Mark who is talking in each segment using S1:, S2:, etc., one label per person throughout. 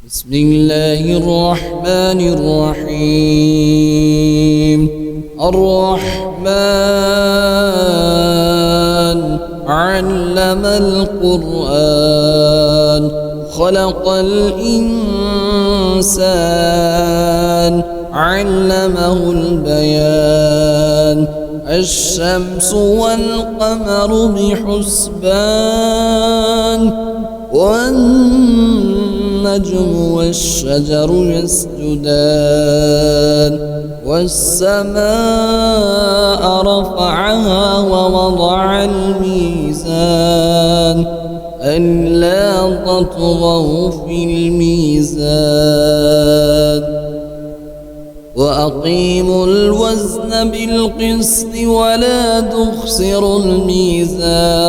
S1: بسم الله الرحمن الرحيم. الرحمن علم القرآن خلق الإنسان علمه البيان. الشمس والقمر بحسبان والنجم والشجر يسجدان. والسماء رفعها ووضع الميزان ألا تطغوا في الميزان وأقيموا الوزن بالقسط ولا تخسروا الميزان.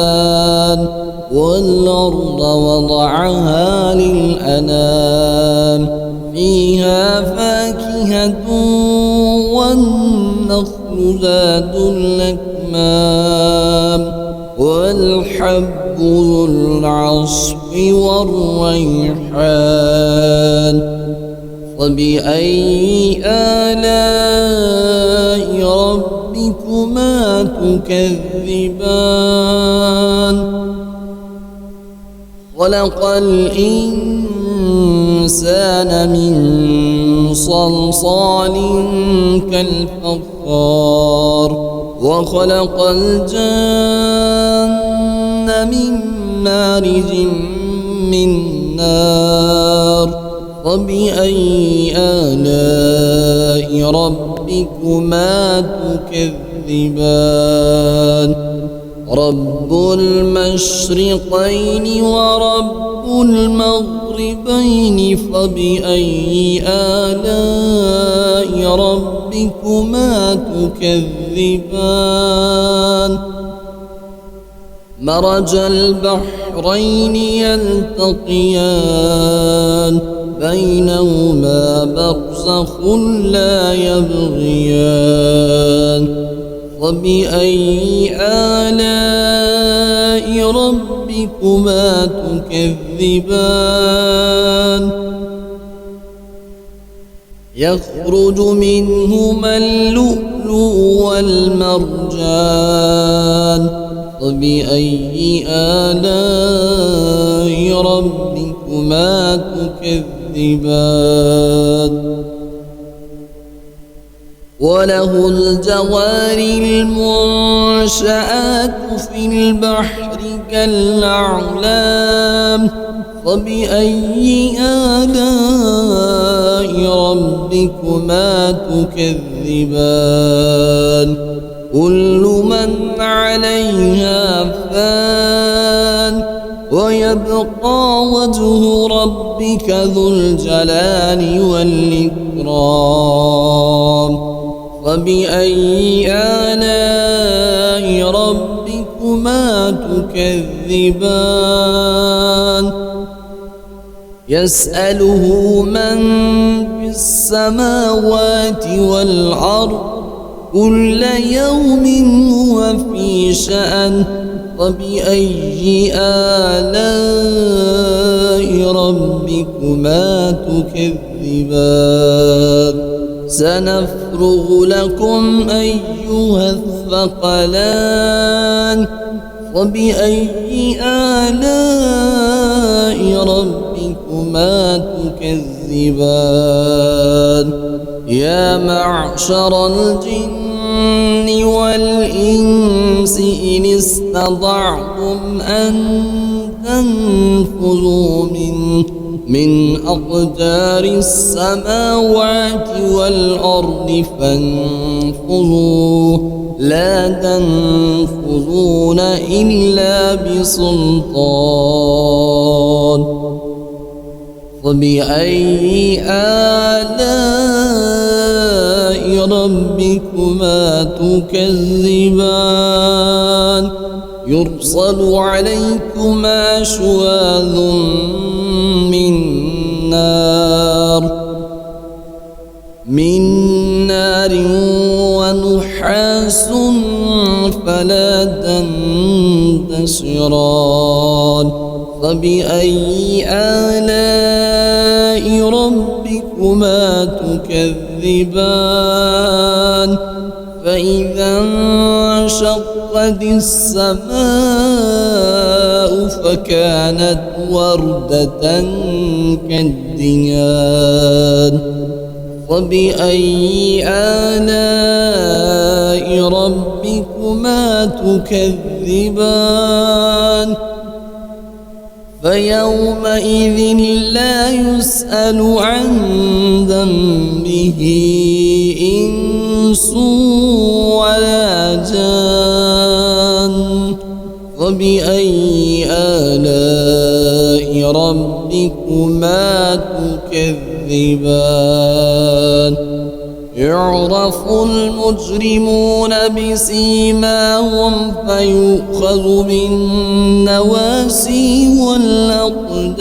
S1: والأرض وضعها للأنام فيها فاكهة والنخل ذات الأكمام والحب ذو العصف والريحان. فبأي آلاء ربكما تكذبان؟ خلق الإنسان من صلصال كالفخار وخلق الجن من مارج من نار. فبأي آلاء ربكما تكذبان؟ رب المشرقين ورب المغربين. فبأي آلاء ربكما تكذبان؟ مرج البحرين يلتقيان بينهما برزخ لا يبغيان. فبأي آلاء ربكما تكذبان؟ يخرج منهما اللؤلؤ والمرجان. فبأي آلاء ربكما تكذبان؟ وله الجوار المنشآت في البحر كالأعلام. فبأي آلاء ربكما تكذبان؟ كل من عليها فان ويبقى وجه ربك ذو الجلال والإكرام. فبأي آلاء ربكما تكذبان؟ يسأله من في السماوات والأرض كل يوم هو في شأن. فبأي آلاء ربكما تكذبان؟ سنفرغ لكم أيها الثقلان. فبأي آلاء ربكما تكذبان؟ يا معشر الجن والإنس إن استطعتم أن تنفذوا من أقدار السماوات والأرض فانفذوا لا تنفذون إلا بسلطان. فبأي آلاء ربكما تكذبان؟ يرسل عليكما شواظ من نار ونحاس فلا تنتصران. فبأي آلاء آلاء ربكما تكذبان فإذا انشقت السماء فكانت وردة كالدهان فبأي آلاء ربكما تكذبان فيومئذ لا يسأل عن ذنبه إنس ولا جان فبأي آلاء ربكما تكذبان يعرف المجرمون بسيماهم فيؤخذ بالنواسي والأقدام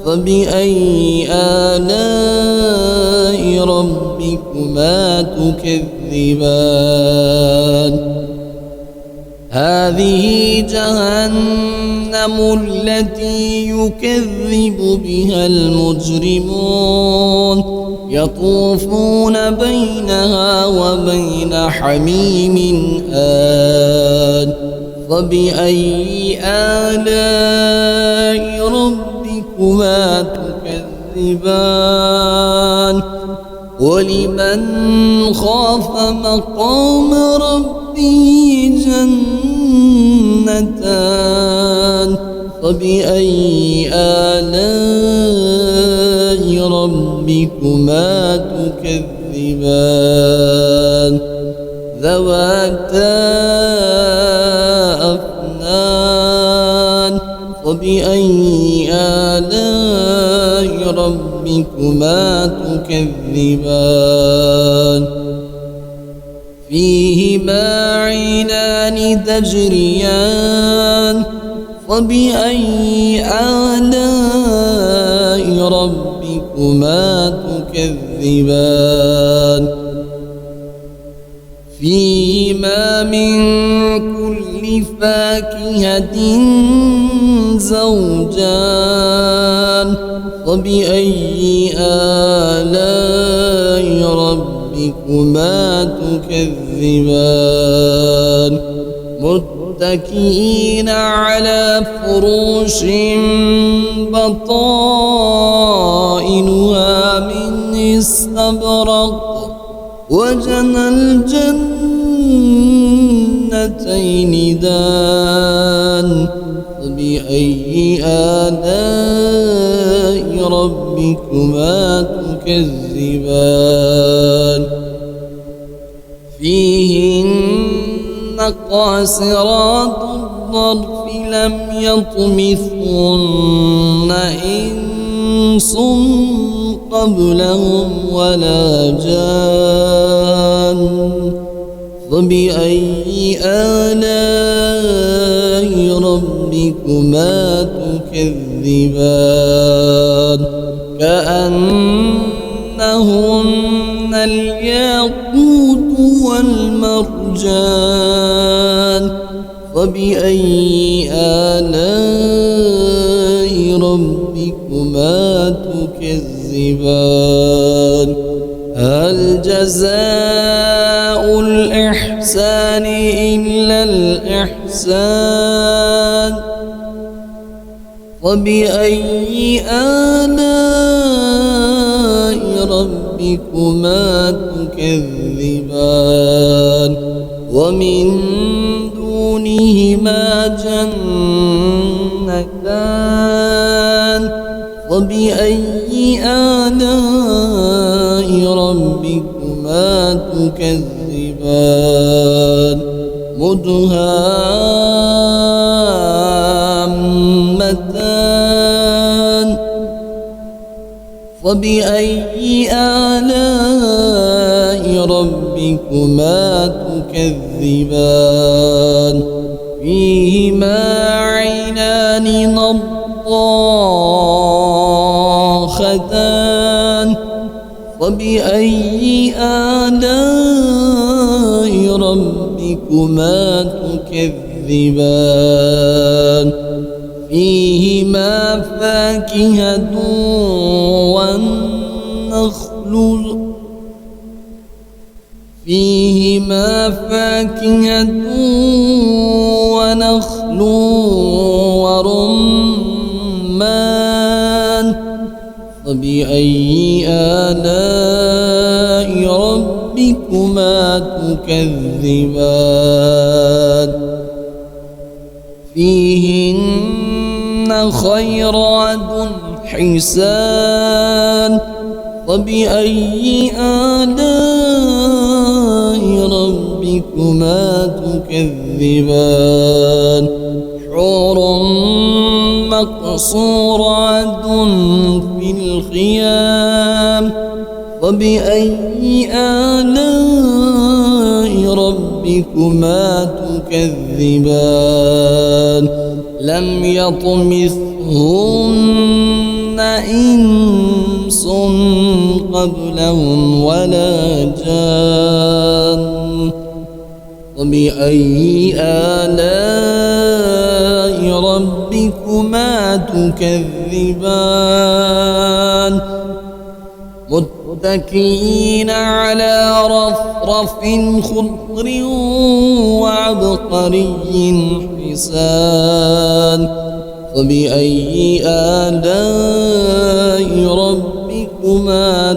S1: فبأي آلاء ربكما تكذبان هذه جهنم التي يكذب بها المجرمون يطوفون بينها وبين حميم آن فبأي آلاء ربكما تكذبان ولمن خاف مقام ربه جنتان فبأي آلاء ربكما تكذبان ذواتا أفنان فبأي آلاء ربكما تكذبان فيهما عينان تجريان فبأي آلاء ربكما تكذبان فيهما من كل فاكهة زوجان فبأي آلاء ربكما تكذبان متكئين على فروش بطائنها من استبرق وجنى الجنتين دان فبأي آلاء ربكما تكذبان فيهن قاصرات الطرف لم يطمثهن إنس قبلهم ولا جان فبأي آلاء ربكما تكذبان كأنهن الياقوت والمرجان فبأي آلاء ربكما تكذبان هل جزاء الإحسان إلا الإحسان فبأي آلاء ربكما تكذبان ومن دونهما جنتان فبأي آلاء ربكما تكذبان مدهامتان فبأي آلاء ربكما تكذبان فيهما عينان نضاختان فبأي آلاء ربكما تكذبان فيهما فاكهة ونخل ورمان فبأي آلاء ربكما تكذبان فيهن خيرات حسان فبأي آلاء ربكما تكذبان حور مقصورات في الخيام فبأي آلاء ربكما تكذبان لم يطمثهن إنس قبلهم ولا جان فبأي آلاء ربكما تكذبان متكئين على رفرف خضر وعبقري حسان فبأي آلاء ربكما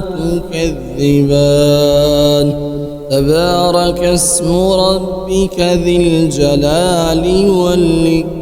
S1: تكذبان تبارك اسم ربك ذي الجلال والإكرام